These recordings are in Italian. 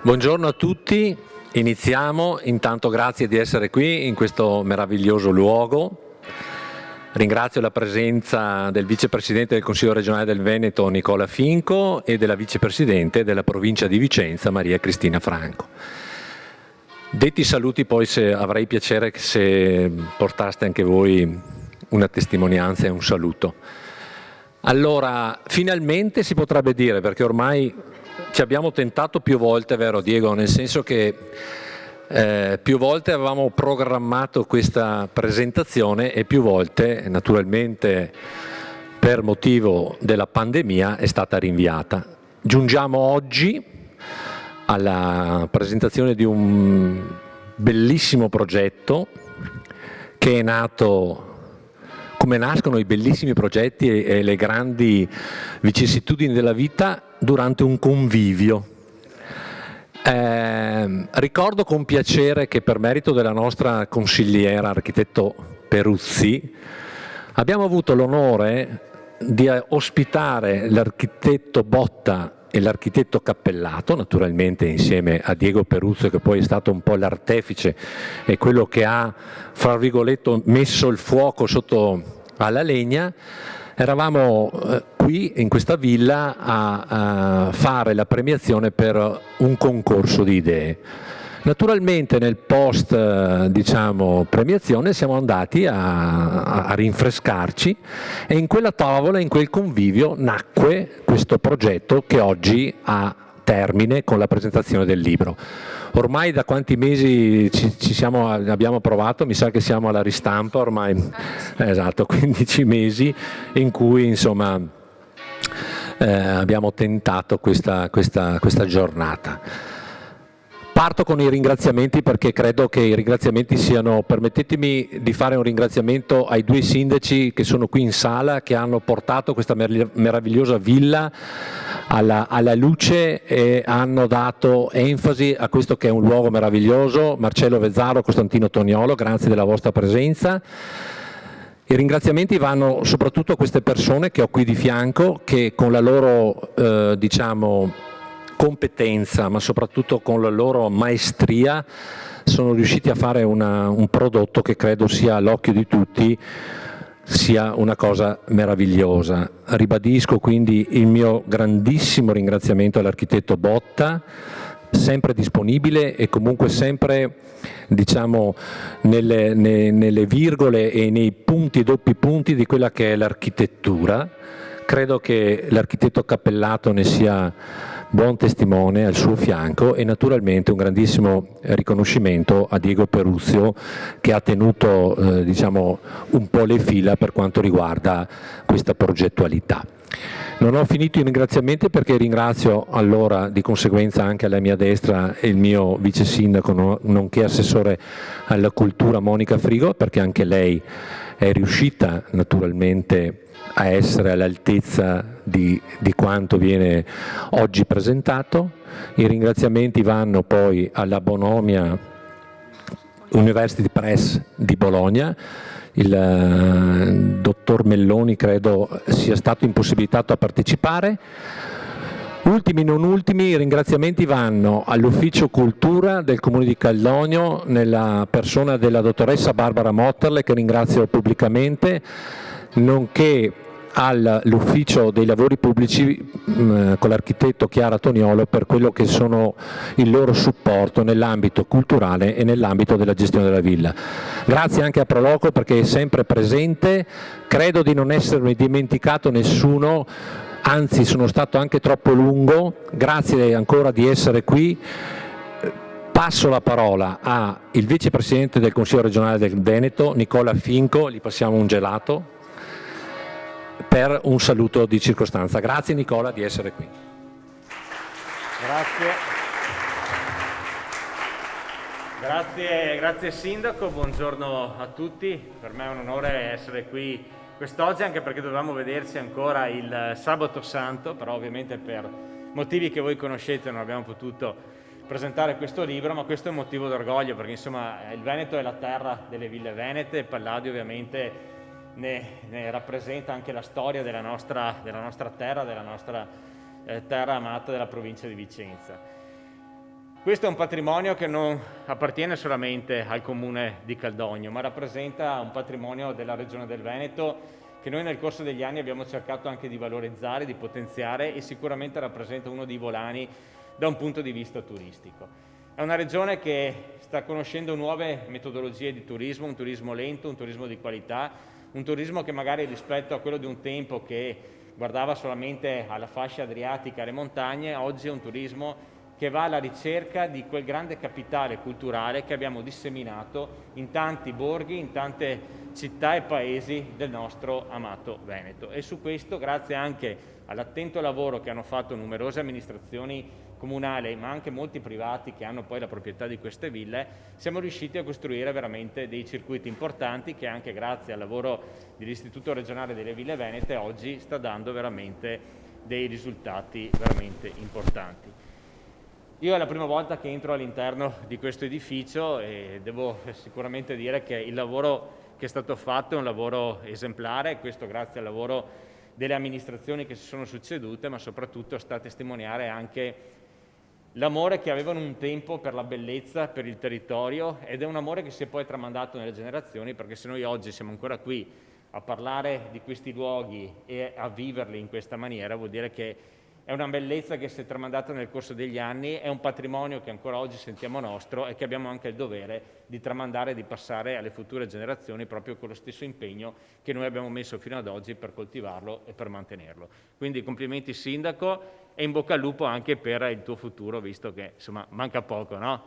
Buongiorno a tutti, iniziamo. Intanto grazie di essere qui in questo meraviglioso luogo. Ringrazio la presenza del vicepresidente del Consiglio regionale del Veneto Nicola Finco e della vicepresidente della provincia di Vicenza Maria Cristina Franco. Detti i saluti, poi avrei piacere se portaste anche voi una testimonianza e un saluto. Allora, finalmente si potrebbe dire, perché ormai ci abbiamo tentato più volte, vero Diego? Nel senso che più volte avevamo programmato questa presentazione e più volte, naturalmente per motivo della pandemia, è stata rinviata. Giungiamo oggi alla presentazione di un bellissimo progetto che è nato come nascono i bellissimi progetti e le grandi vicissitudini della vita durante un convivio. Ricordo con piacere che per merito della nostra consigliera architetto Peruzzi abbiamo avuto l'onore di ospitare l'architetto Botta e l'architetto Cappellato, naturalmente insieme a Diego Peruzzo, che poi è stato un po' l'artefice e quello che ha, fra virgolette, messo il fuoco sotto alla legna. Eravamo qui in questa villa a fare la premiazione per un concorso di idee. Naturalmente nel post premiazione siamo andati a rinfrescarci e in quella tavola, in quel convivio nacque questo progetto che oggi ha termine con la presentazione del libro. Ormai da quanti mesi abbiamo provato? Mi sa che siamo alla ristampa ormai, esatto, 15 mesi in cui insomma abbiamo tentato questa giornata. Parto con i ringraziamenti perché credo che i ringraziamenti siano, permettetemi di fare un ringraziamento ai due sindaci che sono qui in sala, che hanno portato questa meravigliosa villa alla luce e hanno dato enfasi a questo che è un luogo meraviglioso. Marcello Vezzaro, Costantino Toniolo, grazie della vostra presenza. I ringraziamenti vanno soprattutto a queste persone che ho qui di fianco, che con la loro competenza, ma soprattutto con la loro maestria, sono riusciti a fare un prodotto che credo sia all'occhio di tutti sia una cosa meravigliosa. Ribadisco quindi il mio grandissimo ringraziamento all'architetto Botta, sempre disponibile e comunque sempre nelle virgole e nei punti e doppi punti di quella che è l'architettura. Credo che l'architetto Cappellato ne sia buon testimone al suo fianco e naturalmente un grandissimo riconoscimento a Diego Peruzzo, che ha tenuto un po' le fila per quanto riguarda questa progettualità. Non ho finito i ringraziamenti perché ringrazio allora di conseguenza anche alla mia destra il mio vice sindaco nonché assessore alla cultura Monica Frigo, perché anche lei è riuscita naturalmente a essere all'altezza di quanto viene oggi presentato. I ringraziamenti vanno poi alla Bonomia University Press di Bologna. Il dottor Melloni credo sia stato impossibilitato a partecipare. Ultimi non ultimi, i ringraziamenti vanno all'Ufficio Cultura del Comune di Caldogno, nella persona della dottoressa Barbara Motterle, che ringrazio pubblicamente, nonché all'Ufficio dei Lavori Pubblici con l'architetto Chiara Toniolo per quello che sono il loro supporto nell'ambito culturale e nell'ambito della gestione della villa. Grazie anche a Proloco perché è sempre presente, credo di non essermi dimenticato nessuno, anzi sono stato anche troppo lungo, grazie ancora di essere qui. Passo la parola al vicepresidente del Consiglio regionale del Veneto, Nicola Finco, gli passiamo un gelato per un saluto di circostanza. Grazie Nicola di essere qui. Grazie Sindaco, buongiorno a tutti. Per me è un onore essere qui quest'oggi, anche perché dovevamo vederci ancora il sabato santo, però ovviamente per motivi che voi conoscete non abbiamo potuto presentare questo libro, ma questo è un motivo d'orgoglio perché insomma il Veneto è la terra delle ville venete e Palladio ovviamente ne rappresenta anche la storia della nostra terra, della nostra terra amata della provincia di Vicenza. Questo è un patrimonio che non appartiene solamente al comune di Caldogno, ma rappresenta un patrimonio della regione del Veneto che noi nel corso degli anni abbiamo cercato anche di valorizzare, di potenziare, e sicuramente rappresenta uno dei volani da un punto di vista turistico. È una regione che sta conoscendo nuove metodologie di turismo, un turismo lento, un turismo di qualità, un turismo che magari rispetto a quello di un tempo che guardava solamente alla fascia adriatica e alle montagne, oggi è un turismo che va alla ricerca di quel grande capitale culturale che abbiamo disseminato in tanti borghi, in tante città e paesi del nostro amato Veneto. E su questo, grazie anche all'attento lavoro che hanno fatto numerose amministrazioni comunali, ma anche molti privati che hanno poi la proprietà di queste ville, siamo riusciti a costruire veramente dei circuiti importanti che anche grazie al lavoro dell'Istituto regionale delle Ville Venete oggi sta dando veramente dei risultati veramente importanti. Io è la prima volta che entro all'interno di questo edificio e devo sicuramente dire che il lavoro che è stato fatto è un lavoro esemplare, questo grazie al lavoro delle amministrazioni che si sono succedute, ma soprattutto sta a testimoniare anche l'amore che avevano un tempo per la bellezza, per il territorio, ed è un amore che si è poi tramandato nelle generazioni, perché se noi oggi siamo ancora qui a parlare di questi luoghi e a viverli in questa maniera, vuol dire che è una bellezza che si è tramandata nel corso degli anni, è un patrimonio che ancora oggi sentiamo nostro e che abbiamo anche il dovere di tramandare e di passare alle future generazioni proprio con lo stesso impegno che noi abbiamo messo fino ad oggi per coltivarlo e per mantenerlo. Quindi complimenti Sindaco e in bocca al lupo anche per il tuo futuro, visto che insomma manca poco, no?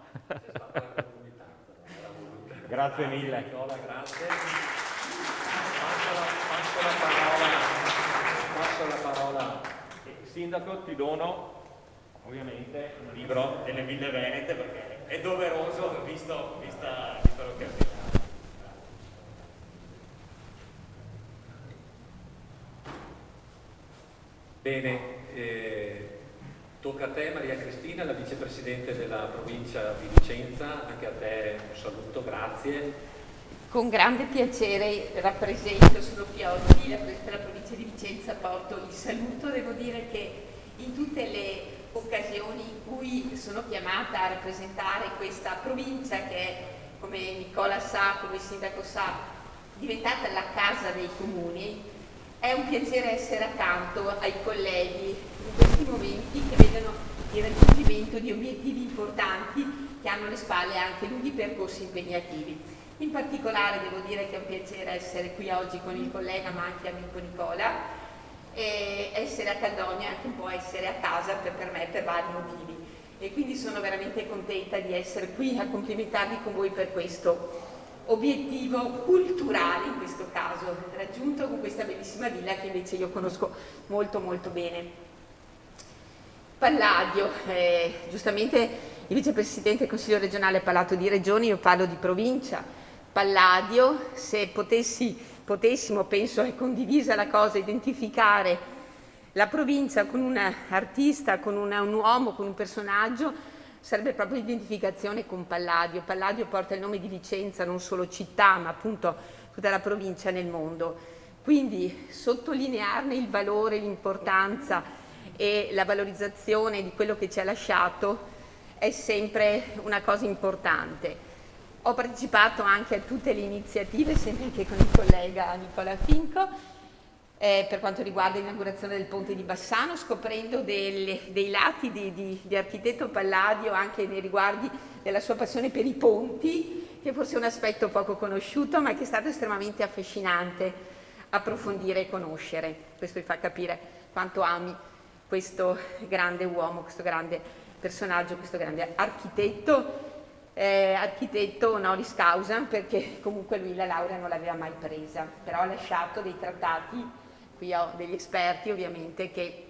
Grazie mille. Nicola, grazie. Passo la parola. Sindaco, ti dono ovviamente un libro delle Ville Venete perché è doveroso vista l'occasione. Bene, tocca a te Maria Cristina, la vicepresidente della provincia di Vicenza, anche a te un saluto, grazie. Con grande piacere rappresento, sono qui oggi, rappresento la provincia di Vicenza, porto il saluto. Devo dire che in tutte le occasioni in cui sono chiamata a rappresentare questa provincia che è, come Nicola sa, come il sindaco sa, diventata la casa dei comuni, è un piacere essere accanto ai colleghi in questi momenti che vedono il raggiungimento di obiettivi importanti che hanno alle spalle anche lunghi percorsi impegnativi. In particolare devo dire che è un piacere essere qui oggi con il collega ma anche amico Nicola, e essere a Caldogno e anche un po' essere a casa per me per vari motivi, e quindi sono veramente contenta di essere qui a complimentarmi con voi per questo obiettivo culturale, in questo caso raggiunto con questa bellissima villa che invece io conosco molto molto bene. Palladio, giustamente il vicepresidente del Consiglio regionale ha parlato di regioni, io parlo di provincia. Palladio, se potessimo, penso è condivisa la cosa, identificare la provincia con un artista, con un uomo, con un personaggio, sarebbe proprio l'identificazione con Palladio. Palladio porta il nome di Vicenza, non solo città, ma appunto tutta la provincia nel mondo. Quindi sottolinearne il valore, l'importanza e la valorizzazione di quello che ci ha lasciato è sempre una cosa importante. Ho partecipato anche a tutte le iniziative, sempre anche con il collega Nicola Finco, per quanto riguarda l'inaugurazione del ponte di Bassano, scoprendo dei lati di architetto Palladio anche nei riguardi della sua passione per i ponti, che forse è un aspetto poco conosciuto, ma che è stato estremamente affascinante approfondire e conoscere. Questo vi fa capire quanto ami questo grande uomo, questo grande personaggio, questo grande architetto honoris causa, perché comunque lui la laurea non l'aveva mai presa, però ha lasciato dei trattati, qui ho degli esperti ovviamente che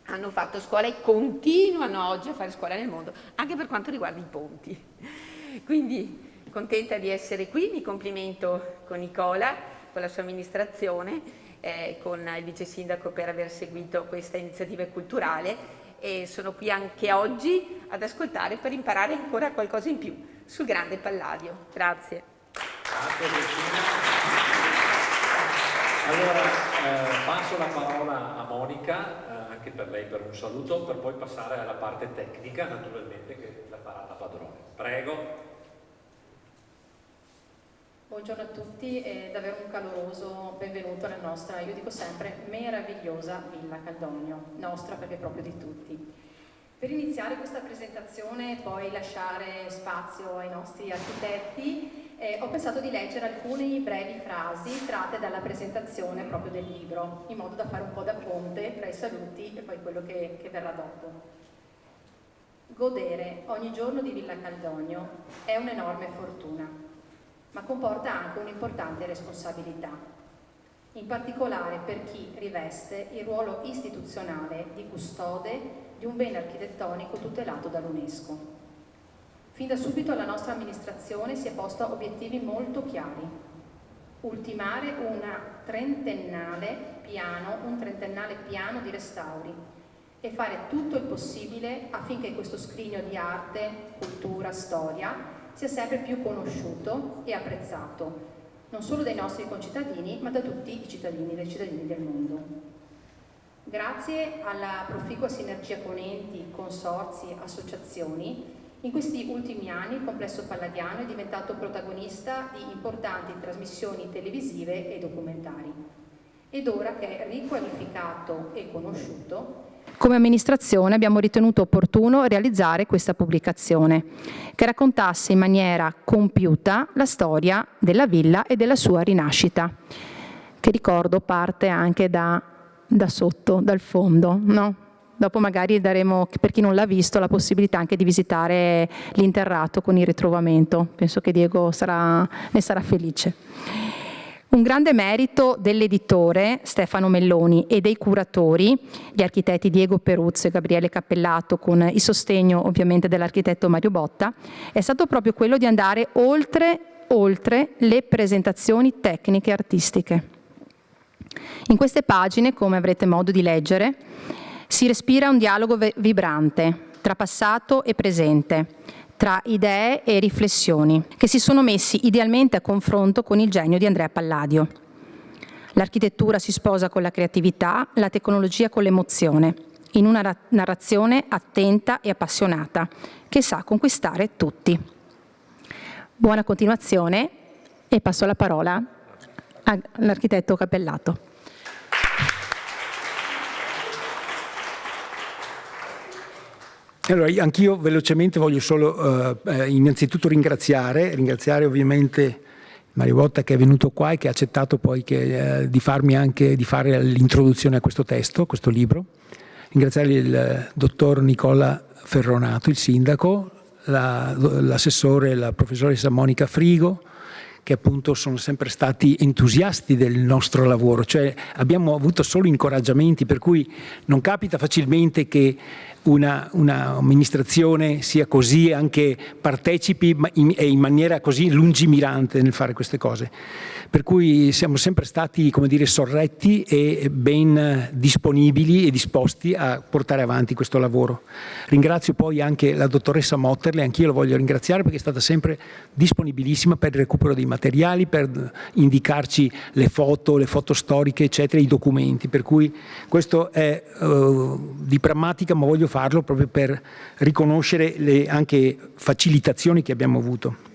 hanno fatto scuola e continuano oggi a fare scuola nel mondo, anche per quanto riguarda i ponti. Quindi contenta di essere qui, mi complimento con Nicola, con la sua amministrazione, con il vice sindaco per aver seguito questa iniziativa culturale, e sono qui anche oggi ad ascoltare per imparare ancora qualcosa in più sul grande Palladio. Grazie. Grazie Cristina. Allora passo la parola a Monica, anche per lei per un saluto, per poi passare alla parte tecnica, naturalmente, che la farà la padrona. Prego. Buongiorno a tutti e davvero un caloroso benvenuto alla nostra, io dico sempre, meravigliosa Villa Caldonio, nostra perché proprio di tutti. Per iniziare questa presentazione e poi lasciare spazio ai nostri architetti, ho pensato di leggere alcune brevi frasi tratte dalla presentazione proprio del libro, in modo da fare un po' da ponte tra i saluti e poi quello che verrà dopo. Godere ogni giorno di Villa Caldonio è un'enorme fortuna, ma comporta anche un'importante responsabilità, in particolare per chi riveste il ruolo istituzionale di custode di un bene architettonico tutelato dall'UNESCO. Fin da subito la nostra amministrazione si è posta obiettivi molto chiari: ultimare un trentennale piano di restauri e fare tutto il possibile affinché questo scrigno di arte, cultura, storia sia sempre più conosciuto e apprezzato, non solo dai nostri concittadini, ma da tutti i cittadini del mondo. Grazie alla proficua sinergia con enti, consorzi, associazioni, in questi ultimi anni il complesso palladiano è diventato protagonista di importanti trasmissioni televisive e documentari. Ed ora che è riqualificato e conosciuto, come amministrazione abbiamo ritenuto opportuno realizzare questa pubblicazione, che raccontasse in maniera compiuta la storia della villa e della sua rinascita, che ricordo parte anche da sotto, dal fondo, no? Dopo magari daremo, per chi non l'ha visto, la possibilità anche di visitare l'interrato con il ritrovamento. Penso che Diego ne sarà felice. Un grande merito dell'editore Stefano Melloni e dei curatori, gli architetti Diego Peruzzo e Gabriele Cappellato, con il sostegno ovviamente dell'architetto Mario Botta, è stato proprio quello di andare oltre le presentazioni tecniche e artistiche. In queste pagine, come avrete modo di leggere, si respira un dialogo vibrante tra passato e presente, tra idee e riflessioni, che si sono messi idealmente a confronto con il genio di Andrea Palladio. L'architettura si sposa con la creatività, la tecnologia con l'emozione, in una narrazione attenta e appassionata, che sa conquistare tutti. Buona continuazione e passo la parola all'architetto Cappellato. Allora, anch'io velocemente voglio solo innanzitutto ringraziare ovviamente Mario Botta, che è venuto qua e che ha accettato poi di fare l'introduzione a questo testo, questo libro. Ringraziare il dottor Nicola Ferronato, il sindaco, l'assessore, la professoressa Monica Frigo, che appunto sono sempre stati entusiasti del nostro lavoro, cioè abbiamo avuto solo incoraggiamenti, per cui non capita facilmente che una amministrazione sia così anche partecipi e in maniera così lungimirante nel fare queste cose. Per cui siamo sempre stati, come dire, sorretti e ben disponibili e disposti a portare avanti questo lavoro. Ringrazio poi anche la dottoressa Motterle, anch'io la voglio ringraziare perché è stata sempre disponibilissima per il recupero dei materiali, per indicarci le foto storiche, eccetera, i documenti. Per cui questo è di prammatica, ma voglio farlo proprio per riconoscere le anche facilitazioni che abbiamo avuto.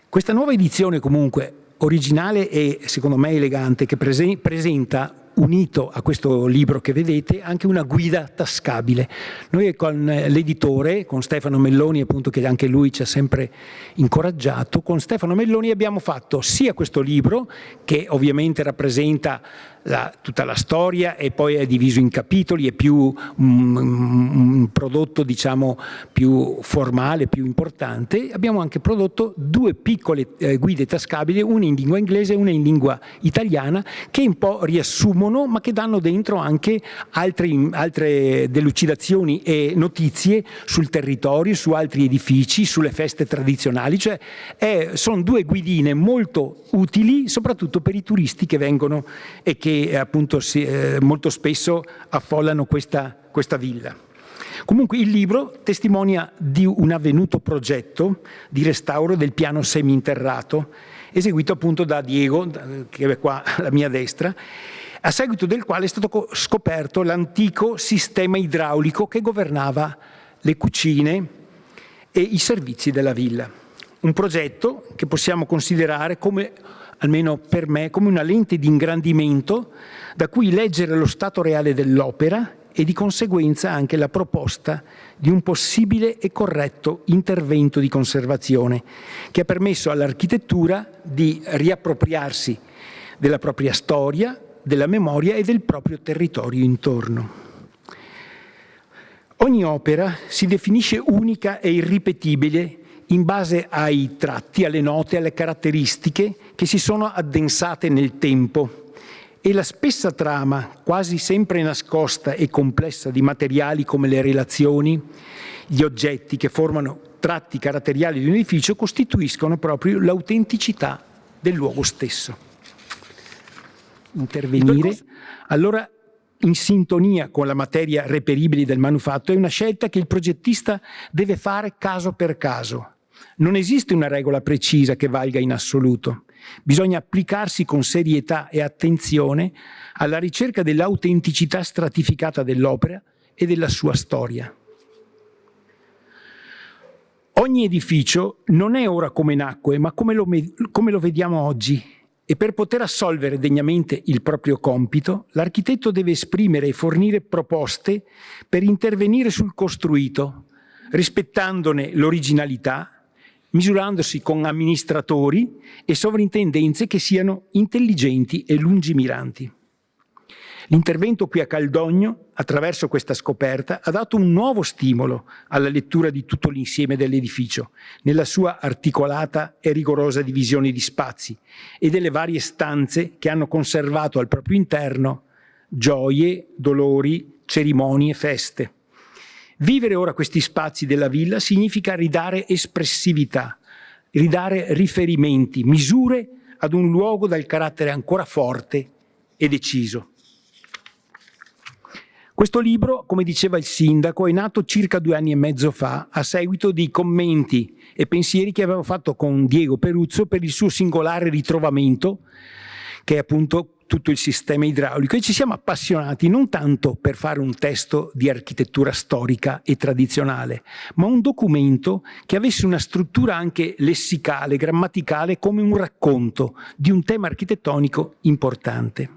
Questa nuova edizione comunque originale e secondo me elegante, che presenta, unito a questo libro che vedete, anche una guida tascabile. Noi con l'editore, con Stefano Melloni, appunto, che anche lui ci ha sempre incoraggiato, con Stefano Melloni abbiamo fatto sia questo libro, che ovviamente rappresenta tutta la storia e poi è diviso in capitoli, è più un prodotto, diciamo, più formale, più importante. Abbiamo anche prodotto due piccole guide tascabili, una in lingua inglese e una in lingua italiana, che un po' riassumono, ma che danno dentro anche altre delucidazioni e notizie sul territorio, su altri edifici, sulle feste tradizionali. Cioè sono due guidine molto utili, soprattutto per i turisti che vengono e che appunto molto spesso affollano questa villa. Comunque il libro testimonia di un avvenuto progetto di restauro del piano seminterrato, eseguito appunto da Diego, che è qua alla mia destra, a seguito del quale è stato scoperto l'antico sistema idraulico che governava le cucine e i servizi della villa. Un progetto che possiamo considerare come, almeno per me, come una lente di ingrandimento da cui leggere lo stato reale dell'opera e di conseguenza anche la proposta di un possibile e corretto intervento di conservazione che ha permesso all'architettura di riappropriarsi della propria storia, della memoria e del proprio territorio intorno. Ogni opera si definisce unica e irripetibile in base ai tratti, alle note, alle caratteristiche che si sono addensate nel tempo e la spessa trama, quasi sempre nascosta e complessa di materiali come le relazioni, gli oggetti che formano tratti caratteriali di un edificio costituiscono proprio l'autenticità del luogo stesso. Intervenire allora in sintonia con la materia reperibile del manufatto è una scelta che il progettista deve fare caso per caso. Non esiste una regola precisa che valga in assoluto. Bisogna applicarsi con serietà e attenzione alla ricerca dell'autenticità stratificata dell'opera e della sua storia. Ogni edificio non è ora come nacque, ma come lo vediamo oggi. E per poter assolvere degnamente il proprio compito, l'architetto deve esprimere e fornire proposte per intervenire sul costruito, rispettandone l'originalità, misurandosi con amministratori e sovrintendenze che siano intelligenti e lungimiranti. L'intervento qui a Caldogno, attraverso questa scoperta, ha dato un nuovo stimolo alla lettura di tutto l'insieme dell'edificio, nella sua articolata e rigorosa divisione di spazi e delle varie stanze che hanno conservato al proprio interno gioie, dolori, cerimonie, feste. Vivere ora questi spazi della villa significa ridare espressività, ridare riferimenti, misure ad un luogo dal carattere ancora forte e deciso. Questo libro, come diceva il sindaco, è nato circa 2 anni e mezzo fa a seguito di commenti e pensieri che avevo fatto con Diego Peruzzo per il suo singolare ritrovamento, che è appunto tutto il sistema idraulico, e ci siamo appassionati non tanto per fare un testo di architettura storica e tradizionale, ma un documento che avesse una struttura anche lessicale, grammaticale, come un racconto di un tema architettonico importante.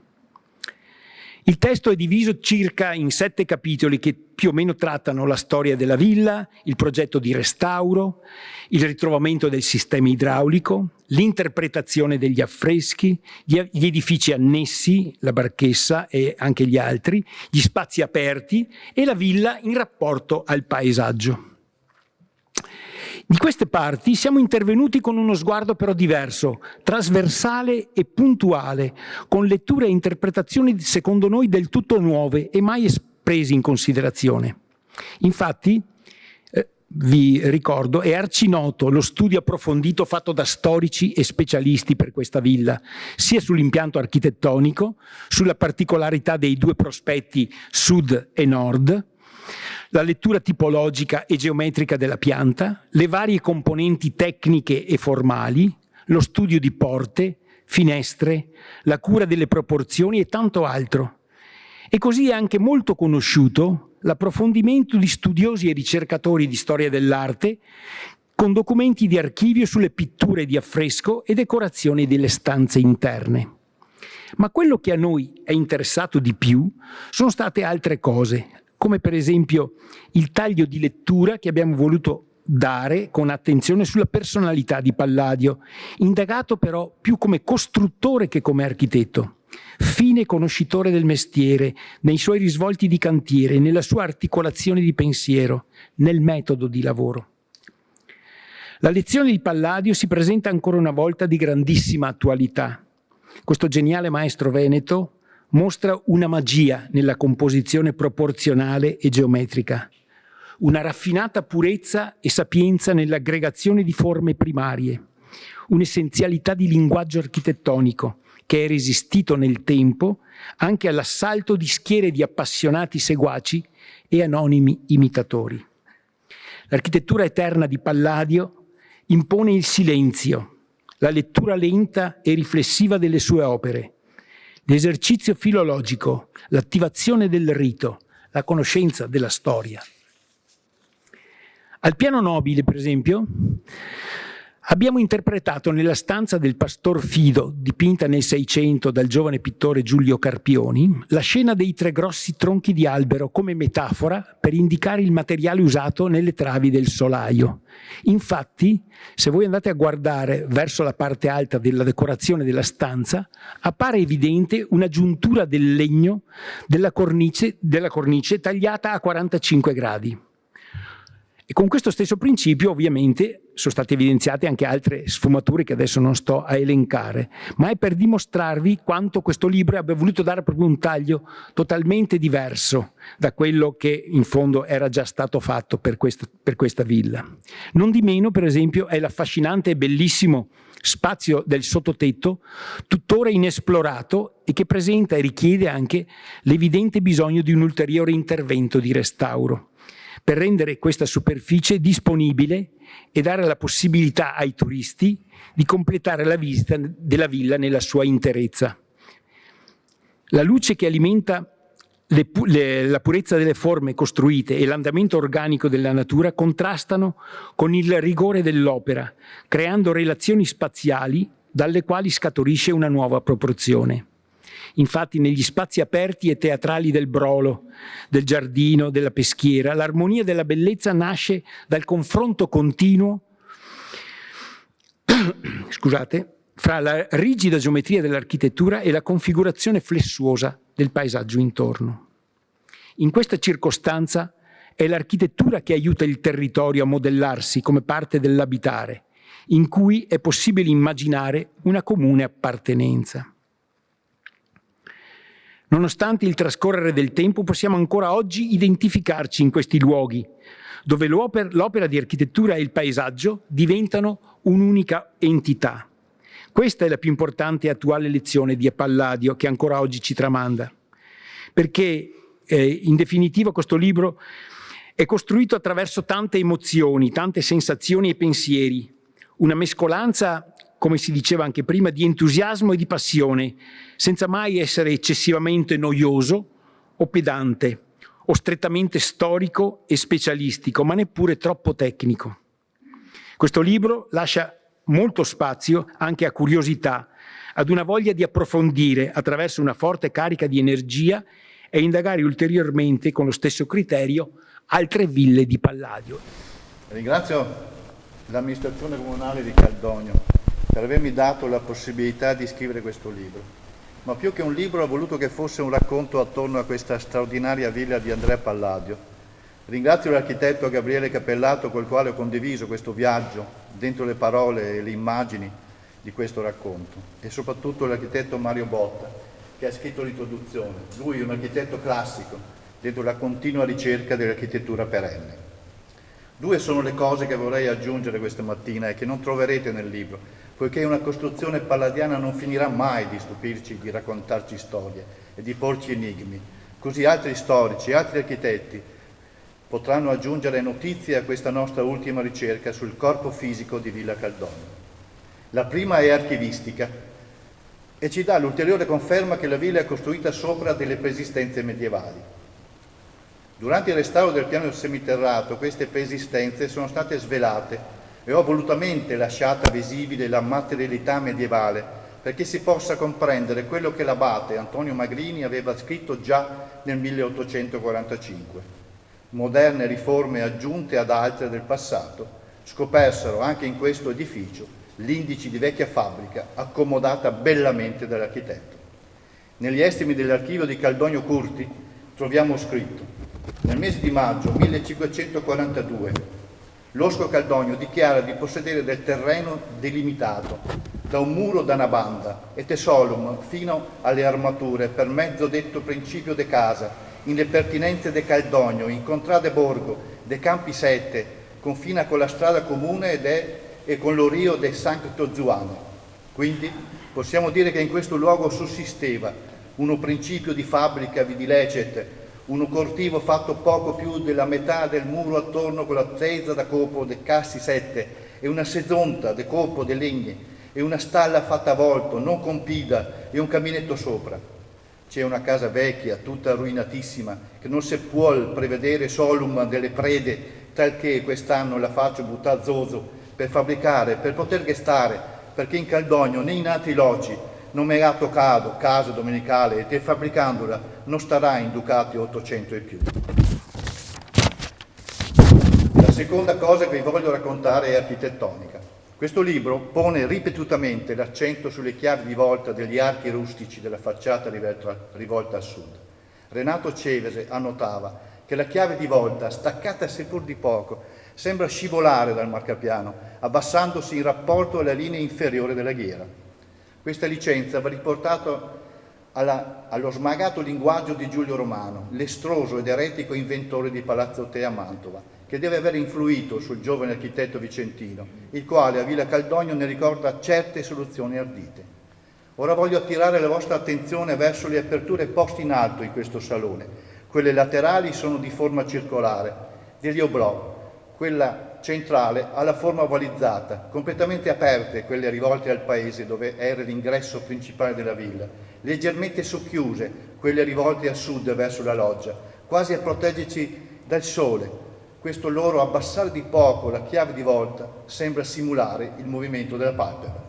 Il testo è diviso circa in 7 capitoli che più o meno trattano la storia della villa, il progetto di restauro, il ritrovamento del sistema idraulico, l'interpretazione degli affreschi, gli edifici annessi, la Barchessa e anche gli altri, gli spazi aperti e la villa in rapporto al paesaggio. Di queste parti siamo intervenuti con uno sguardo però diverso, trasversale e puntuale, con letture e interpretazioni secondo noi del tutto nuove e mai prese in considerazione. Infatti, vi ricordo, è arcinoto lo studio approfondito fatto da storici e specialisti per questa villa, sia sull'impianto architettonico, sulla particolarità dei 2 prospetti sud e nord, la lettura tipologica e geometrica della pianta, le varie componenti tecniche e formali, lo studio di porte, finestre, la cura delle proporzioni e tanto altro. E così è anche molto conosciuto l'approfondimento di studiosi e ricercatori di storia dell'arte con documenti di archivio sulle pitture di affresco e decorazioni delle stanze interne. Ma quello che a noi è interessato di più sono state altre cose, come per esempio il taglio di lettura che abbiamo voluto dare con attenzione sulla personalità di Palladio, indagato però più come costruttore che come architetto, fine conoscitore del mestiere, nei suoi risvolti di cantiere, nella sua articolazione di pensiero, nel metodo di lavoro. La lezione di Palladio si presenta ancora una volta di grandissima attualità. Questo geniale maestro veneto mostra una magia nella composizione proporzionale e geometrica, una raffinata purezza e sapienza nell'aggregazione di forme primarie, un'essenzialità di linguaggio architettonico che è resistito nel tempo anche all'assalto di schiere di appassionati seguaci e anonimi imitatori. L'architettura eterna di Palladio impone il silenzio, la lettura lenta e riflessiva delle sue opere, l'esercizio filologico, l'attivazione del rito, la conoscenza della storia. Al piano nobile, per esempio, abbiamo interpretato nella stanza del Pastor Fido, dipinta nel Seicento dal giovane pittore Giulio Carpioni, la scena dei 3 grossi tronchi di albero come metafora per indicare il materiale usato nelle travi del solaio. Infatti, se voi andate a guardare verso la parte alta della decorazione della stanza, appare evidente una giuntura del legno della cornice tagliata a 45 gradi. E con questo stesso principio, ovviamente, sono state evidenziate anche altre sfumature che adesso non sto a elencare, ma è per dimostrarvi quanto questo libro abbia voluto dare proprio un taglio totalmente diverso da quello che in fondo era già stato fatto per questa villa. Non di meno, per esempio, è l'affascinante e bellissimo spazio del sottotetto, tuttora inesplorato e che presenta e richiede anche l'evidente bisogno di un ulteriore intervento di restauro, per rendere questa superficie disponibile e dare la possibilità ai turisti di completare la visita della villa nella sua interezza. La luce che alimenta la purezza delle forme costruite e l'andamento organico della natura contrastano con il rigore dell'opera, creando relazioni spaziali dalle quali scaturisce una nuova proporzione. Infatti negli spazi aperti e teatrali del Brolo, del giardino, della peschiera, l'armonia della bellezza nasce dal confronto continuo fra la rigida geometria dell'architettura e la configurazione flessuosa del paesaggio intorno. In questa circostanza è l'architettura che aiuta il territorio a modellarsi come parte dell'abitare, in cui è possibile immaginare una comune appartenenza. Nonostante il trascorrere del tempo, possiamo ancora oggi identificarci in questi luoghi, dove l'opera di architettura e il paesaggio diventano un'unica entità. Questa è la più importante e attuale lezione di Palladio che ancora oggi ci tramanda, perché in definitiva questo libro è costruito attraverso tante emozioni, tante sensazioni e pensieri, una mescolanza, come si diceva anche prima, di entusiasmo e di passione, senza mai essere eccessivamente noioso o pedante, o strettamente storico e specialistico, ma neppure troppo tecnico. Questo libro lascia molto spazio anche a curiosità, ad una voglia di approfondire attraverso una forte carica di energia e indagare ulteriormente con lo stesso criterio altre ville di Palladio. Ringrazio l'amministrazione comunale di Caldogno per avermi dato la possibilità di scrivere questo libro, ma più che un libro ho voluto che fosse un racconto attorno a questa straordinaria villa di Andrea Palladio. Ringrazio l'architetto Gabriele Cappellato col quale ho condiviso questo viaggio dentro le parole e le immagini di questo racconto, e soprattutto l'architetto Mario Botta che ha scritto l'introduzione. Lui è un architetto classico dentro la continua ricerca dell'architettura perenne. 2 sono le cose che vorrei aggiungere questa mattina e che non troverete nel libro, poiché una costruzione palladiana non finirà mai di stupirci, di raccontarci storie e di porci enigmi. Così altri storici, altri architetti potranno aggiungere notizie a questa nostra ultima ricerca sul corpo fisico di Villa Caldogno. La prima è archivistica e ci dà l'ulteriore conferma che la villa è costruita sopra delle preesistenze medievali. Durante il restauro del piano seminterrato queste preesistenze sono state svelate e ho volutamente lasciata visibile la materialità medievale perché si possa comprendere quello che l'abate Antonio Magrini aveva scritto già nel 1845. Moderne riforme aggiunte ad altre del passato scopersero anche in questo edificio l'indice di vecchia fabbrica accomodata bellamente dall'architetto. Negli estimi dell'archivio di Caldogno Curti troviamo scritto: nel mese di maggio 1542 l'Osco Caldogno dichiara di possedere del terreno delimitato da un muro da una banda e tessolum fino alle armature per mezzo detto principio de casa in le pertinenze de Caldogno in contrade borgo de Campi Sette confina con la strada comune e con l'orio de Sancto Zuano. Quindi possiamo dire che in questo luogo sussisteva uno principio di fabbrica vidi lecet, uno cortivo fatto poco più della metà del muro attorno con la tesa da copo de Cassi Sette e una sezonta de copo de legni e una stalla fatta a volto, non con pida, e un caminetto sopra. C'è una casa vecchia, tutta ruinatissima, che non si può prevedere solum delle prede, tal che quest'anno la faccio buttare zozo per fabbricare, per poter gestare, perché in Caldogno né in altri loci non mi ha toccato casa domenicale e fabbricandola non starà in ducati 800 e più. La seconda cosa che vi voglio raccontare è architettonica. Questo libro pone ripetutamente l'accento sulle chiavi di volta degli archi rustici della facciata rivolta a sud. Renato Cevese annotava che la chiave di volta, staccata seppur di poco, sembra scivolare dal marcapiano, abbassandosi in rapporto alla linea inferiore della ghiera. Questa licenza va riportata allo smagato linguaggio di Giulio Romano, l'estroso ed eretico inventore di Palazzo Te a Mantova, che deve aver influito sul giovane architetto vicentino, il quale a Villa Caldogno ne ricorda certe soluzioni ardite. Ora voglio attirare la vostra attenzione verso le aperture poste in alto in questo salone. Quelle laterali sono di forma circolare, degli oblò. Quella centrale ha la forma ovalizzata, completamente aperte quelle rivolte al paese dove era l'ingresso principale della villa, leggermente socchiuse quelle rivolte a sud verso la loggia, quasi a proteggerci dal sole. Questo loro abbassare di poco la chiave di volta sembra simulare il movimento della palpebra.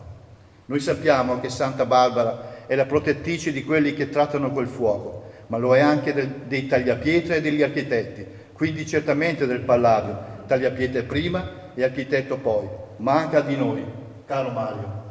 Noi sappiamo che Santa Barbara è la protettrice di quelli che trattano col fuoco, ma lo è anche dei tagliapietre e degli architetti, quindi certamente del Palladio, tagliapietre prima e architetto poi, ma anche di noi, caro Mario.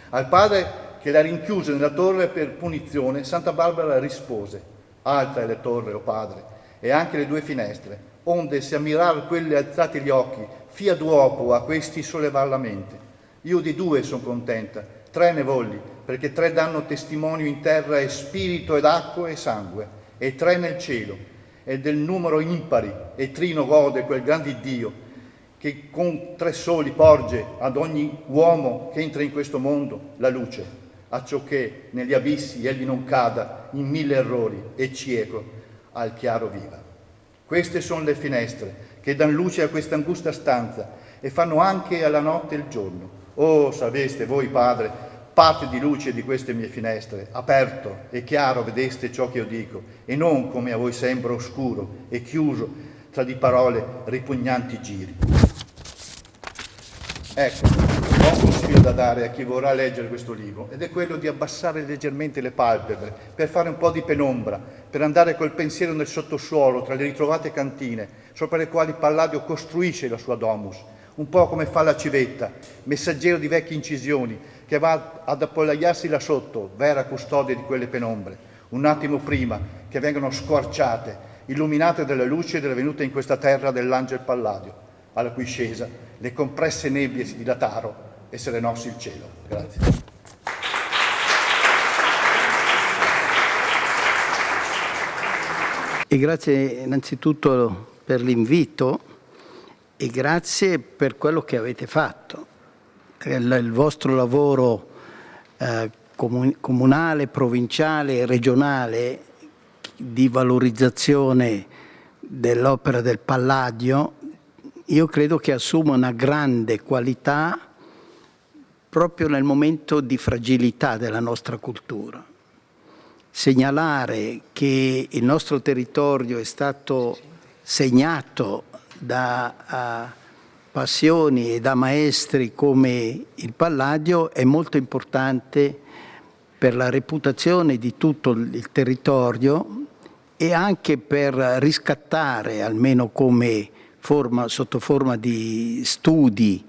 Al padre che la rinchiuse nella torre per punizione, Santa Barbara rispose: alta è la torre, o padre, e anche le due finestre, onde se a mirar quelle alzati gli occhi, fia duopo a questi sollevar la mente. Io di due son contenta, 3 ne volli, perché 3 danno testimonio in terra e spirito ed acqua e sangue, e 3 nel cielo, e del numero impari, e trino gode quel grande Dio, che con 3 soli porge ad ogni uomo che entra in questo mondo la luce, acciò che negli abissi egli non cada in 1000 errori e cieco al chiaro viva. Queste sono le finestre che dan luce a questa angusta stanza e fanno anche alla notte il giorno. Oh, sapeste voi, padre, parte di luce di queste mie finestre, aperto e chiaro vedeste ciò che io dico, e non come a voi sembra oscuro e chiuso tra di parole ripugnanti giri. Ecco, ho un consiglio da dare a chi vorrà leggere questo libro, ed è quello di abbassare leggermente le palpebre per fare un po' di penombra, per andare col pensiero nel sottosuolo tra le ritrovate cantine sopra le quali Palladio costruisce la sua domus, un po' come fa la civetta, messaggero di vecchie incisioni, che va ad appollaiarsi là sotto, vera custode di quelle penombre, un attimo prima che vengano squarciate, illuminate dalla luce della venuta in questa terra dell'angel Palladio, alla cui scesa le compresse nebbie si dilatarono e serenossi il cielo. Grazie. E grazie innanzitutto per l'invito e grazie per quello che avete fatto. Il vostro lavoro comunale, provinciale e regionale di valorizzazione dell'opera del Palladio, io credo che assuma una grande qualità proprio nel momento di fragilità della nostra cultura. Segnalare che il nostro territorio è stato segnato da passioni e da maestri come il Palladio è molto importante per la reputazione di tutto il territorio e anche per riscattare, almeno come sotto forma di studi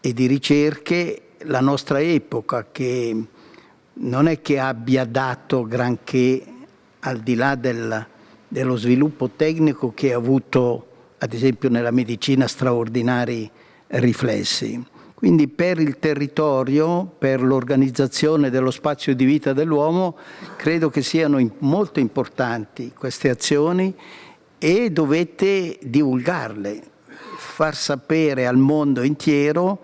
e di ricerche, la nostra epoca, che non è che abbia dato granché al di là dello sviluppo tecnico che ha avuto, ad esempio nella medicina, straordinari riflessi. Quindi per il territorio, per l'organizzazione dello spazio di vita dell'uomo, credo che siano molto importanti queste azioni e dovete divulgarle, far sapere al mondo intero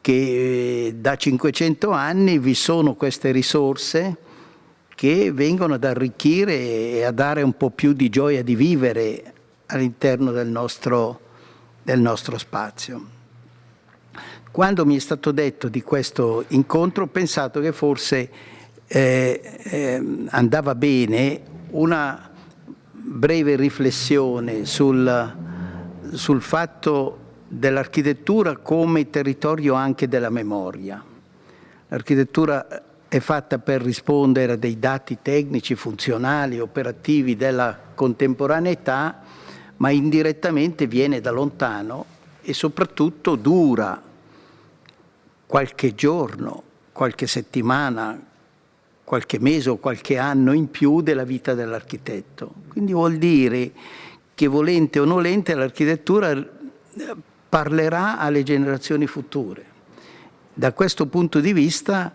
che da 500 anni vi sono queste risorse che vengono ad arricchire e a dare un po' più di gioia di vivere all'interno del nostro spazio. Quando mi è stato detto di questo incontro ho pensato che forse andava bene una breve riflessione sul fatto dell'architettura come territorio anche della memoria. L'architettura è fatta per rispondere a dei dati tecnici, funzionali, operativi della contemporaneità, ma indirettamente viene da lontano e soprattutto dura qualche giorno, qualche settimana, qualche mese o qualche anno in più della vita dell'architetto. Quindi vuol dire che volente o nolente l'architettura parlerà alle generazioni future. Da questo punto di vista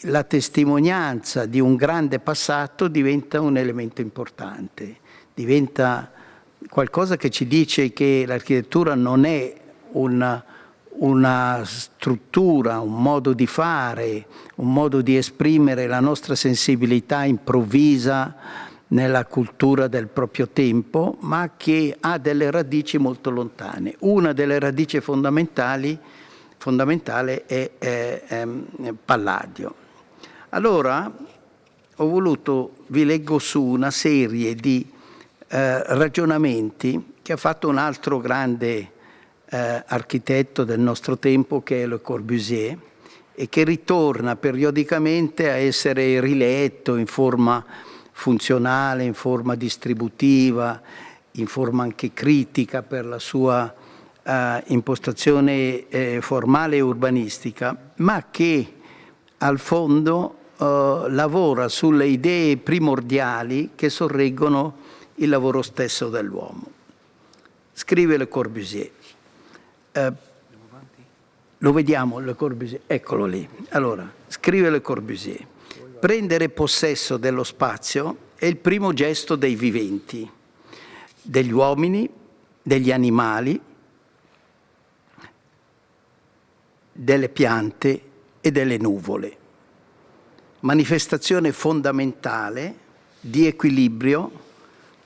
la testimonianza di un grande passato diventa un elemento importante, diventa qualcosa che ci dice che l'architettura non è una struttura, un modo di fare, un modo di esprimere la nostra sensibilità improvvisa nella cultura del proprio tempo, ma che ha delle radici molto lontane. Una delle radici fondamentale è Palladio. Allora vi leggo su una serie di ragionamenti che ha fatto un altro grande architetto del nostro tempo, che è Le Corbusier, e che ritorna periodicamente a essere riletto in forma funzionale, in forma distributiva, in forma anche critica per la sua impostazione formale e urbanistica, ma che al fondo lavora sulle idee primordiali che sorreggono il lavoro stesso dell'uomo. Scrive Le Corbusier. Lo vediamo, Le Corbusier? Eccolo lì. Allora, scrive Le Corbusier. Prendere possesso dello spazio è il primo gesto dei viventi, degli uomini, degli animali, delle piante e delle nuvole. Manifestazione fondamentale di equilibrio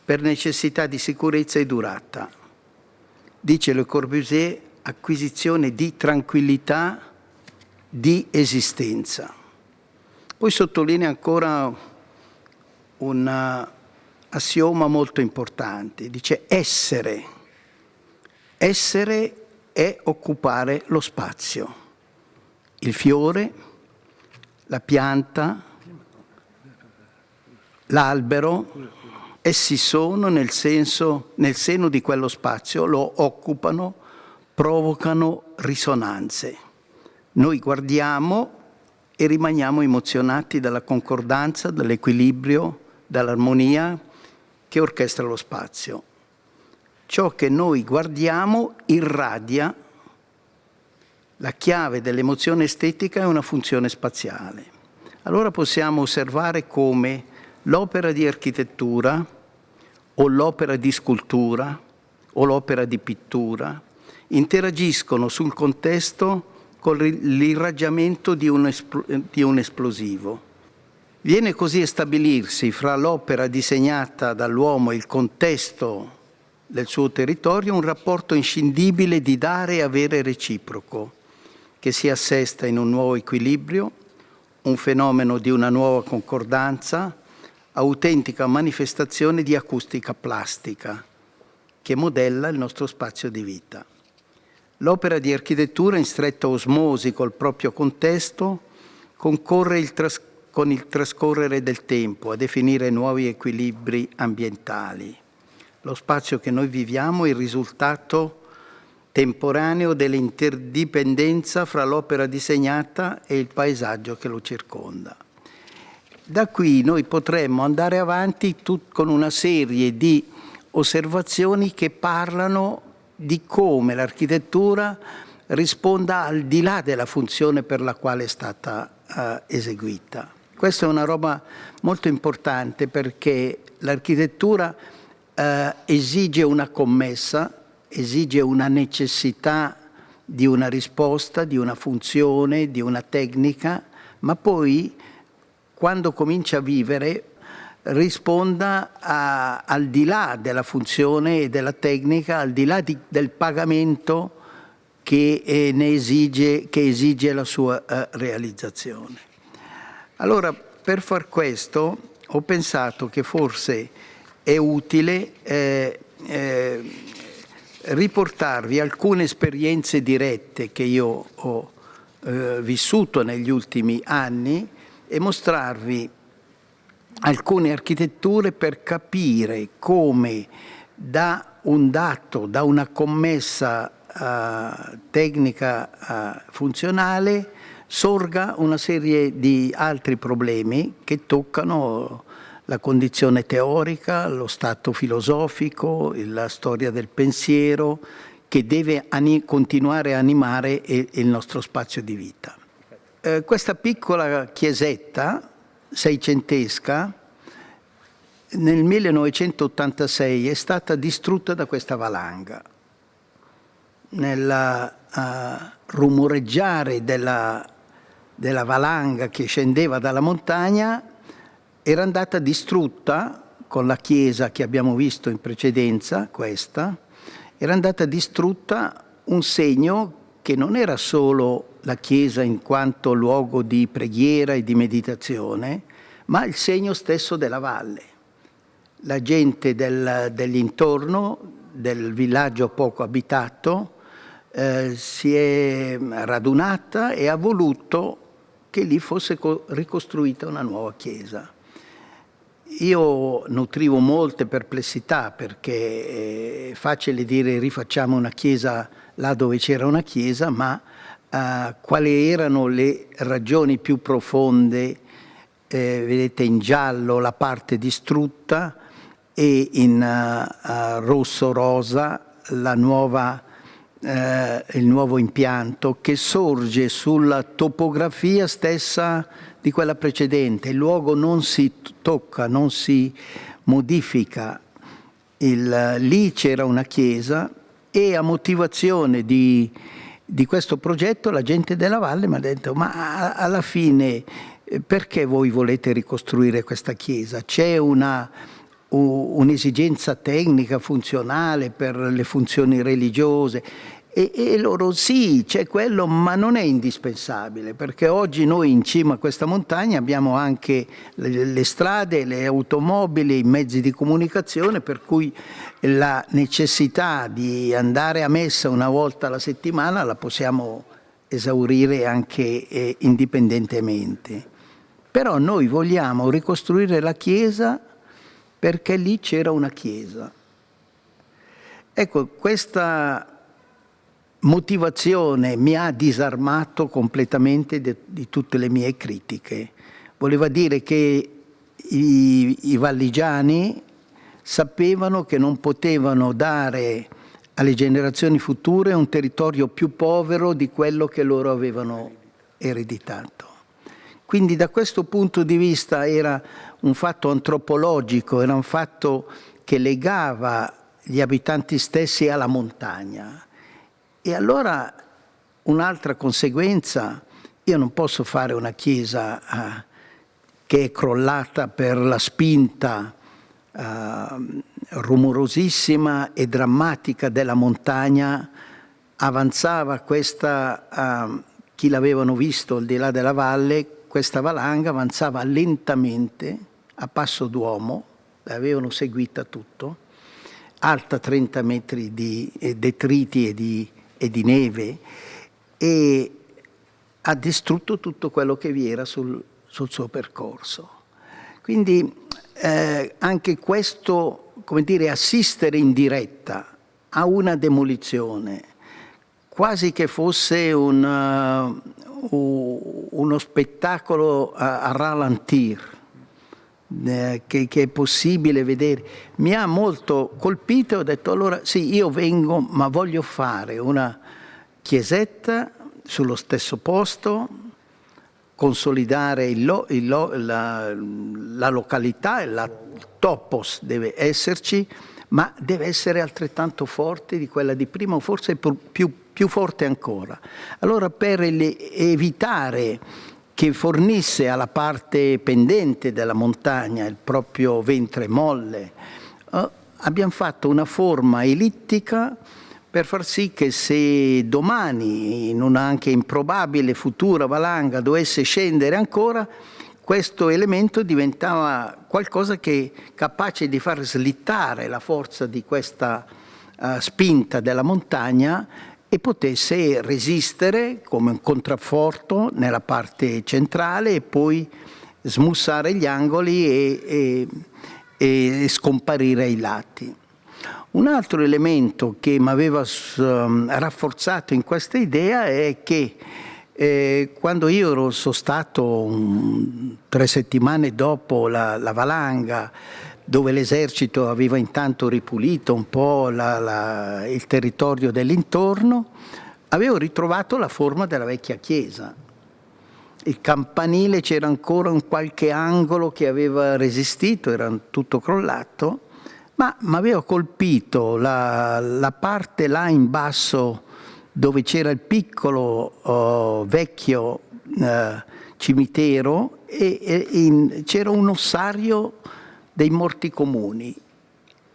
per necessità di sicurezza e durata. Dice Le Corbusier, acquisizione di tranquillità, di esistenza. Poi sottolinea ancora un assioma molto importante. Dice essere. Essere è occupare lo spazio. Il fiore, la pianta, l'albero, essi sono nel seno di quello spazio, lo occupano, provocano risonanze. Noi guardiamo e rimaniamo emozionati dalla concordanza, dall'equilibrio, dall'armonia che orchestra lo spazio. Ciò che noi guardiamo irradia. La chiave dell'emozione estetica è una funzione spaziale. Allora possiamo osservare come l'opera di architettura o l'opera di scultura o l'opera di pittura interagiscono sul contesto con l'irraggiamento di un esplosivo. Viene così a stabilirsi fra l'opera disegnata dall'uomo e il contesto del suo territorio un rapporto inscindibile di dare e avere reciproco, che si assesta in un nuovo equilibrio, un fenomeno di una nuova concordanza, autentica manifestazione di acustica plastica, che modella il nostro spazio di vita. L'opera di architettura in stretta osmosi col proprio contesto concorre con il trascorrere del tempo a definire nuovi equilibri ambientali. Lo spazio che noi viviamo è il risultato temporaneo dell'interdipendenza fra l'opera disegnata e il paesaggio che lo circonda. Da qui noi potremmo andare avanti con una serie di osservazioni che parlano di come l'architettura risponda al di là della funzione per la quale è stata eseguita. Questa è una roba molto importante perché l'architettura esige una commessa, esige una necessità di una risposta, di una funzione, di una tecnica, ma poi quando comincia a vivere risponda al di là della funzione e della tecnica, al di là del pagamento che esige la sua realizzazione. Allora, per far questo ho pensato che forse è utile riportarvi alcune esperienze dirette che io ho vissuto negli ultimi anni e mostrarvi alcune architetture per capire come da un dato, da una commessa tecnica funzionale sorga una serie di altri problemi che toccano la condizione teorica, lo stato filosofico, la storia del pensiero, che deve continuare a animare il nostro spazio di vita. Questa piccola chiesetta seicentesca nel 1986 è stata distrutta da questa valanga. Nel rumoreggiare della valanga che scendeva dalla montagna era andata distrutta con la chiesa che abbiamo visto in precedenza, questa, era andata distrutta un segno che non era solo la chiesa in quanto luogo di preghiera e di meditazione, ma il segno stesso della valle. La gente dell'intorno, del villaggio poco abitato, si è radunata e ha voluto che lì fosse ricostruita una nuova chiesa. Io nutrivo molte perplessità perché è facile dire rifacciamo una chiesa là dove c'era una chiesa, ma quali erano le ragioni più profonde? Vedete in giallo la parte distrutta e in rosso-rosa il nuovo impianto che sorge sulla topografia stessa di quella precedente. Il luogo non si tocca, non si modifica. Lì c'era una chiesa e a motivazione di questo progetto la gente della valle mi ha detto ma alla fine perché voi volete ricostruire questa chiesa? C'è un'esigenza tecnica, funzionale per le funzioni religiose? E loro sì, c'è quello, ma non è indispensabile, perché oggi noi in cima a questa montagna abbiamo anche le strade, le automobili, i mezzi di comunicazione, per cui la necessità di andare a messa una volta alla settimana la possiamo esaurire anche indipendentemente. Però noi vogliamo ricostruire la chiesa perché lì c'era una chiesa. Ecco, questa motivazione mi ha disarmato completamente di tutte le mie critiche. Voleva dire che i valligiani sapevano che non potevano dare alle generazioni future un territorio più povero di quello che loro avevano ereditato. Quindi da questo punto di vista era un fatto antropologico, era un fatto che legava gli abitanti stessi alla montagna. E allora un'altra conseguenza, io non posso fare una chiesa che è crollata per la spinta rumorosissima e drammatica della montagna. Avanzava questa, chi l'avevano visto al di là della valle, questa valanga avanzava lentamente, a passo d'uomo, l'avevano seguita tutto, alta 30 metri di detriti e di neve, e ha distrutto tutto quello che vi era sul suo percorso. Quindi anche questo, come dire, assistere in diretta a una demolizione, quasi che fosse uno spettacolo a ralentir, che è possibile vedere, mi ha molto colpito. Ho detto allora sì, io vengo, ma voglio fare una chiesetta sullo stesso posto, consolidare la località, il topos deve esserci, ma deve essere altrettanto forte di quella di prima, o forse più forte ancora. Allora, per evitare che fornisse alla parte pendente della montagna il proprio ventre molle, abbiamo fatto una forma ellittica per far sì che se domani, in una anche improbabile futura valanga, dovesse scendere ancora, questo elemento diventava qualcosa che capace di far slittare la forza di questa spinta della montagna e potesse resistere come un contrafforto nella parte centrale e poi smussare gli angoli e scomparire ai lati. Un altro elemento che mi aveva rafforzato in questa idea è che quando io sono stato 3 settimane dopo la valanga, dove l'esercito aveva intanto ripulito un po' il territorio dell'intorno, avevo ritrovato la forma della vecchia chiesa. Il campanile c'era ancora in qualche angolo che aveva resistito, era tutto crollato, ma mi aveva colpito la parte là in basso dove c'era il piccolo vecchio cimitero e c'era un ossario dei morti comuni,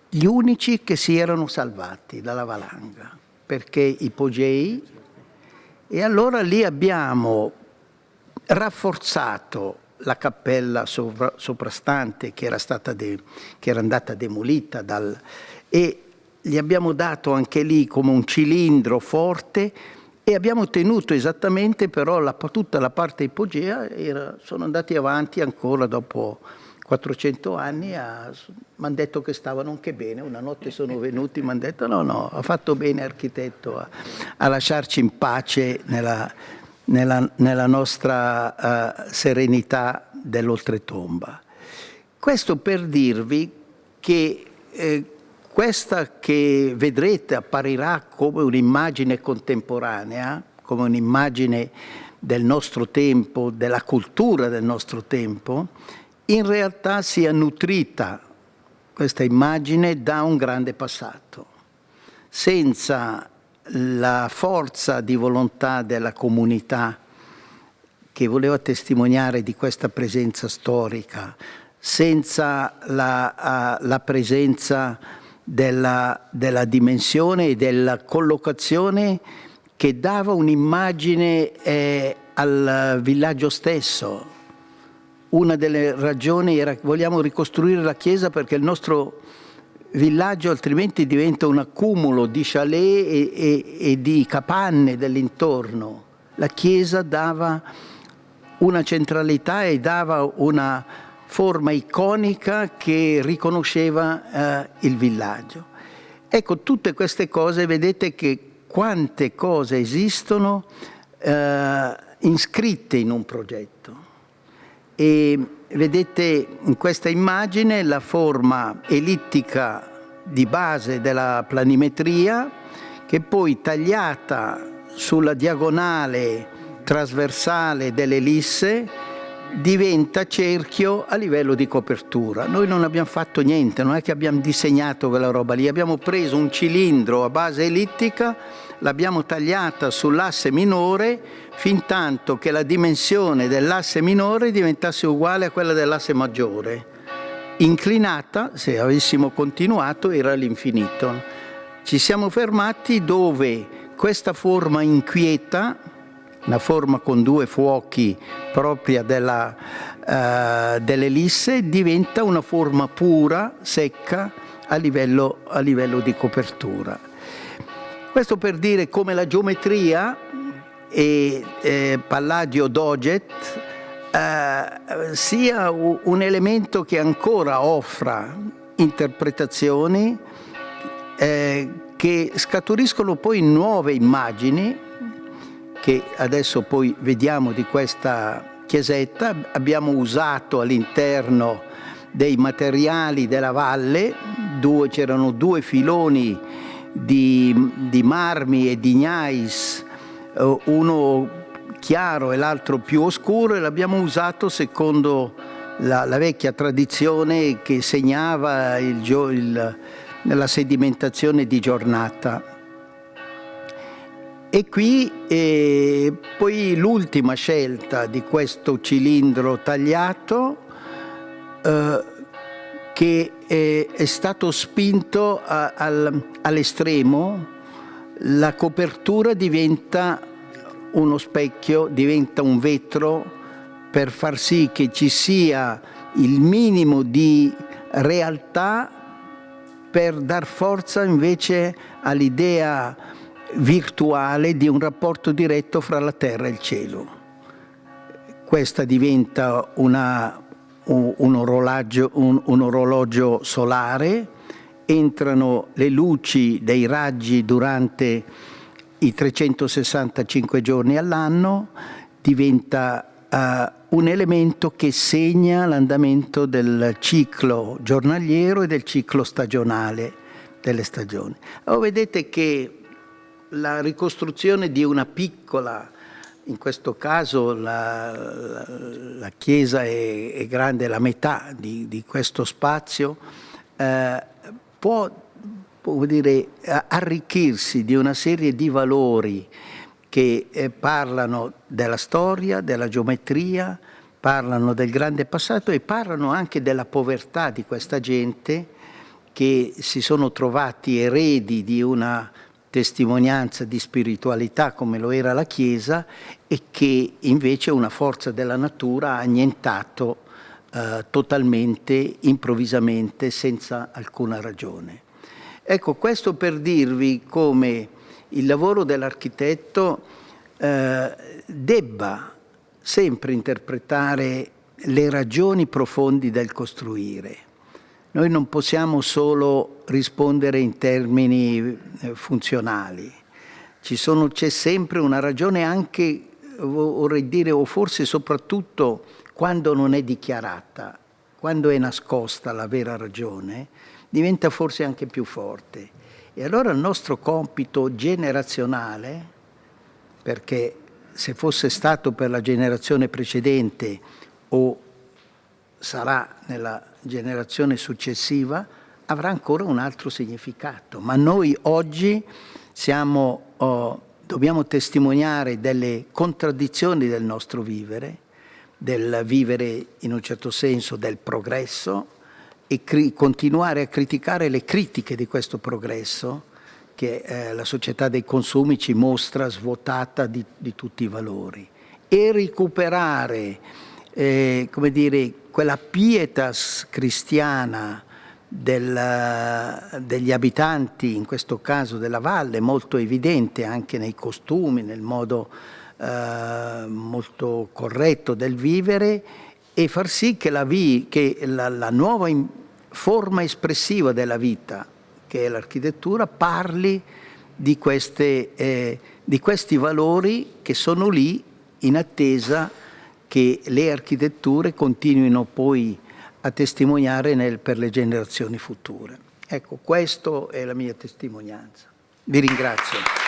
gli unici che si erano salvati dalla valanga, perché ipogei, e allora lì abbiamo rafforzato la cappella soprastante che era andata demolita e gli abbiamo dato anche lì come un cilindro forte e abbiamo tenuto esattamente però tutta la parte ipogea, sono andati avanti ancora dopo 400 anni, mi hanno detto che stavano anche bene. Una notte sono venuti, mi hanno detto no, ha fatto bene architetto a lasciarci in pace nella nostra serenità dell'oltretomba. Questo per dirvi che questa che vedrete apparirà come un'immagine contemporanea, come un'immagine del nostro tempo, della cultura del nostro tempo, in realtà sia nutrita, questa immagine, da un grande passato. Senza la forza di volontà della comunità che voleva testimoniare di questa presenza storica, senza la presenza della dimensione e della collocazione che dava un'immagine al villaggio stesso. Una delle ragioni era che vogliamo ricostruire la chiesa perché il nostro villaggio altrimenti diventa un accumulo di chalet e di capanne dell'intorno. La chiesa dava una centralità e dava una forma iconica che riconosceva il villaggio. Ecco, tutte queste cose, vedete che quante cose esistono iscritte in un progetto. E vedete in questa immagine la forma ellittica di base della planimetria che poi tagliata sulla diagonale trasversale dell'ellisse diventa cerchio a livello di copertura. Noi non abbiamo fatto niente, non è che abbiamo disegnato quella roba lì, abbiamo preso un cilindro a base ellittica, l'abbiamo tagliata sull'asse minore fin tanto che la dimensione dell'asse minore diventasse uguale a quella dell'asse maggiore. Inclinata, se avessimo continuato, era all'infinito. Ci siamo fermati dove questa forma inquieta, una forma con 2 fuochi propria dell'ellisse, diventa una forma pura, secca, a livello di copertura. Questo per dire come la geometria e Palladio Doget sia un elemento che ancora offra interpretazioni che scaturiscono poi nuove immagini che adesso poi vediamo di questa chiesetta. Abbiamo usato all'interno dei materiali della valle, c'erano 2 filoni di marmi e di gnais, uno chiaro e l'altro più oscuro, e l'abbiamo usato secondo la vecchia tradizione che segnava la sedimentazione di giornata. E qui poi l'ultima scelta di questo cilindro tagliato che è stato spinto all'estremo la copertura diventa uno specchio, diventa un vetro per far sì che ci sia il minimo di realtà per dar forza invece all'idea virtuale di un rapporto diretto fra la terra e il cielo. Questa diventa un orologio solare, entrano le luci dei raggi durante i 365 giorni all'anno, diventa un elemento che segna l'andamento del ciclo giornaliero e del ciclo stagionale delle stagioni. Allora, vedete che la ricostruzione di una piccola, in questo caso la chiesa è grande la metà di questo spazio, può dire, arricchirsi di una serie di valori che parlano della storia, della geometria, parlano del grande passato e parlano anche della povertà di questa gente che si sono trovati eredi di una testimonianza di spiritualità come lo era la Chiesa e che invece una forza della natura ha annientato totalmente, improvvisamente, senza alcuna ragione. Ecco, questo per dirvi come il lavoro dell'architetto debba sempre interpretare le ragioni profondi del costruire. Noi non possiamo solo rispondere in termini funzionali, c'è sempre una ragione anche, vorrei dire, o forse soprattutto quando non è dichiarata, quando è nascosta la vera ragione, diventa forse anche più forte. E allora il nostro compito generazionale, perché se fosse stato per la generazione precedente o sarà nella generazione successiva, avrà ancora un altro significato. Ma noi oggi dobbiamo testimoniare delle contraddizioni del nostro vivere, del vivere in un certo senso del progresso e continuare a criticare le critiche di questo progresso che la società dei consumi ci mostra svuotata di tutti i valori e recuperare come dire, quella pietas cristiana degli abitanti, in questo caso della valle, molto evidente anche nei costumi, nel modo molto corretto del vivere, e far sì che la nuova forma espressiva della vita, che è l'architettura, parli di questi valori che sono lì in attesa che le architetture continuino poi a testimoniare per le generazioni future. Ecco, questa è la mia testimonianza. Vi ringrazio.